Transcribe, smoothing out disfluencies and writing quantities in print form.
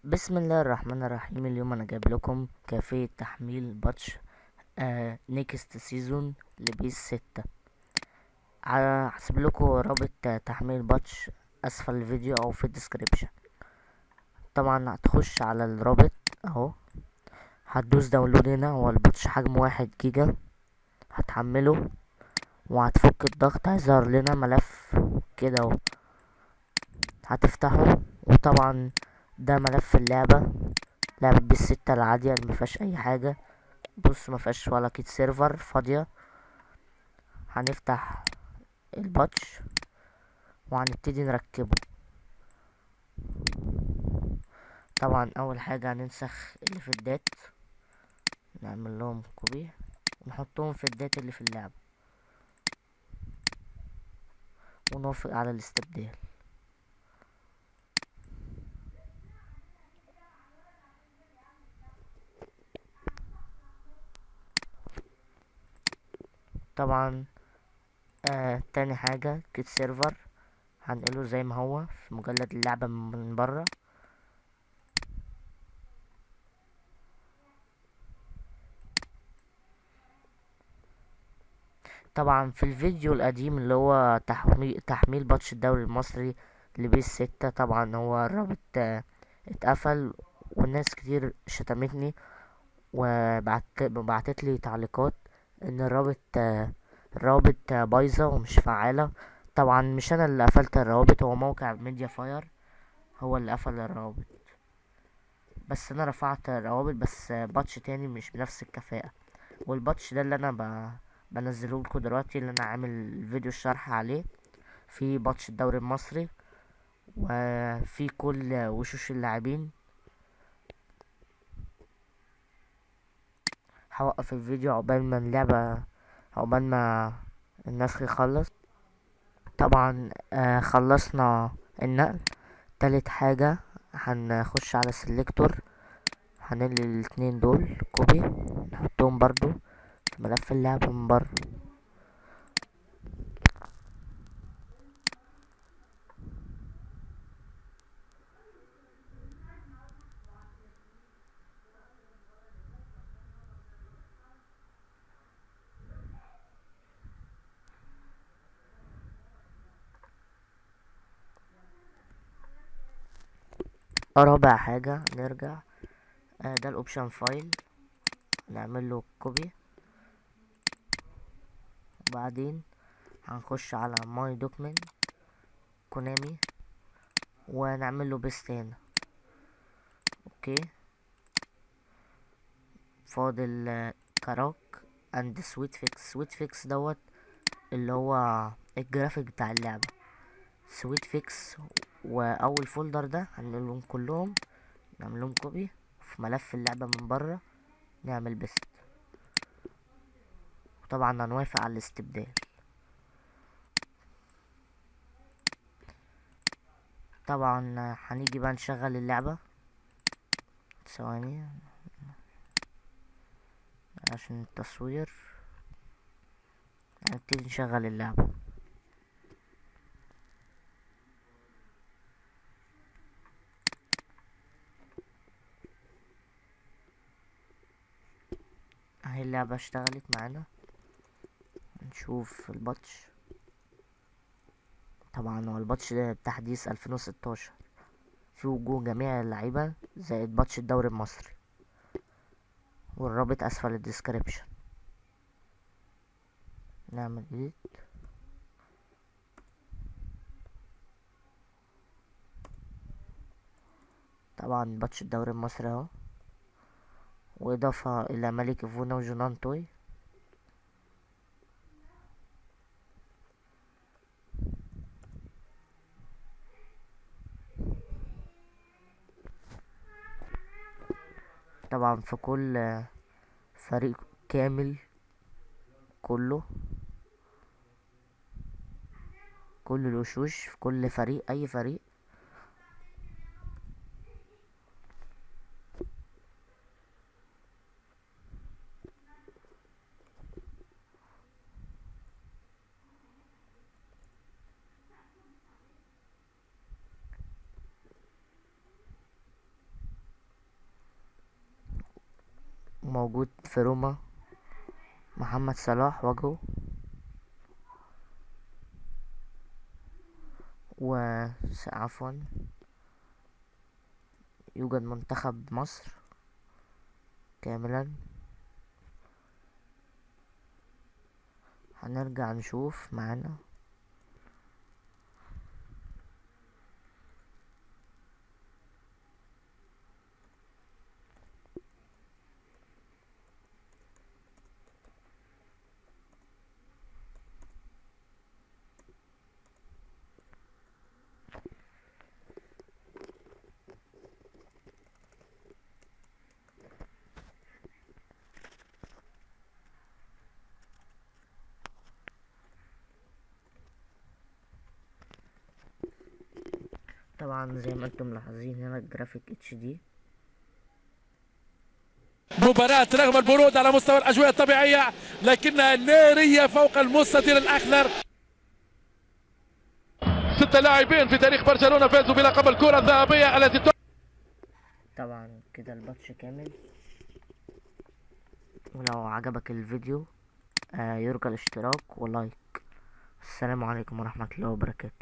بسم الله الرحمن الرحيم. اليوم انا جايب لكم كيفية تحميل باتش نيكست سيزون لبيس 6. هسيب لكم رابط تحميل باتش اسفل الفيديو او في الديسكريبشن. طبعا هتخش على الرابط اهو، هتدوس داونلود. هنا هو الباتش حجمه 1 جيجا، هتحمله وهتفك الضغط، هيظهر لنا ملف كده اهو، هتفتحه. وطبعا ده ملف اللعبة، لعبة بيس 6 العادية اللي مفيهاش اي حاجة. بص، مفيهاش ولا كيت سيرفر، فاضية. هنفتح الباتش وهنبتدي نركبه. طبعا اول حاجة هننسخ اللي في الدات، نعمل لهم كوبي ونحطهم في الدات اللي في اللعبة ونوافق على الاستبدال. طبعا تاني حاجة كيت سيرفر، هنقله زي ما هو في مجلد اللعبة من برا. طبعا في الفيديو القديم اللي هو تحميل باتش الدوري المصري لبيس 6، طبعا هو الرابط اتقفل، والناس كتير شتمتني وبعتت لي تعليقات ان الروابط بايظه ومش فعاله. طبعا مش انا اللي قفلت الروابط، هو موقع ميديا فاير هو اللي قفل الروابط، بس انا رفعت الروابط بس باتش تاني مش بنفس الكفاءة. والباتش ده اللي انا بنزله لكم دلوقتي، اللي انا عامل فيديو الشرح عليه، في باتش الدوري المصري وفي كل وشوش اللاعبين. هوقف الفيديو عقبال ما النسخ يخلص. طبعا خلصنا النقل. تالت حاجة هنخش على السلكتور، هننقل الاتنين دول كوبي، نحطهم برضو في ملف اللعبة من بره. رابع حاجة نرجع، ده الاوبشن فايل، نعمل له كوبي. وبعدين هنخش على ماي دوكمنت كونامي ونعمل له بيست هنا. اوكي، فاضل كراك اند سويت فيكس دوت اللي هو الجرافيك بتاع اللعبة. سويت فيكس واول فولدر ده هنقلهم كلهم، نعمل لهم كوبي في ملف اللعبة من بره، نعمل بيست. طبعا هنوافق على الاستبدال. طبعا هنيجي بقى نشغل اللعبة، ثواني عشان التصوير. هنبتدي نشغل اللعبة. اهي اللعبة اشتغلت معانا، نشوف الباتش. طبعا هو الباتش ده بتحديث 2016، في وجوه جميع اللعيبة زائد باتش الدوري المصري، والرابط اسفل الديسكريبشن. نعمل ايه؟ طبعا باتش الدوري المصري اهو، واضافة الى ملك فونا وجونان توي. طبعا في كل فريق كامل، كله، كل الوشوش في كل فريق، اي فريق. وموجود في روما محمد صلاح وجهه، عفوا يوجد منتخب مصر كاملا. هنرجع نشوف معانا. طبعا زي ما انتم ملاحظين هنا الجرافيك HD. مباراة رغم البرود على مستوى الأجواء الطبيعية لكنها نارية فوق المستطيل الأخضر. 6 لاعبين في تاريخ برشلونة فازوا بلقب الكرة الذهبية التي طبعا كده الماتش كامل. ولو عجبك الفيديو يرجى الاشتراك ولايك. السلام عليكم ورحمة الله وبركاته.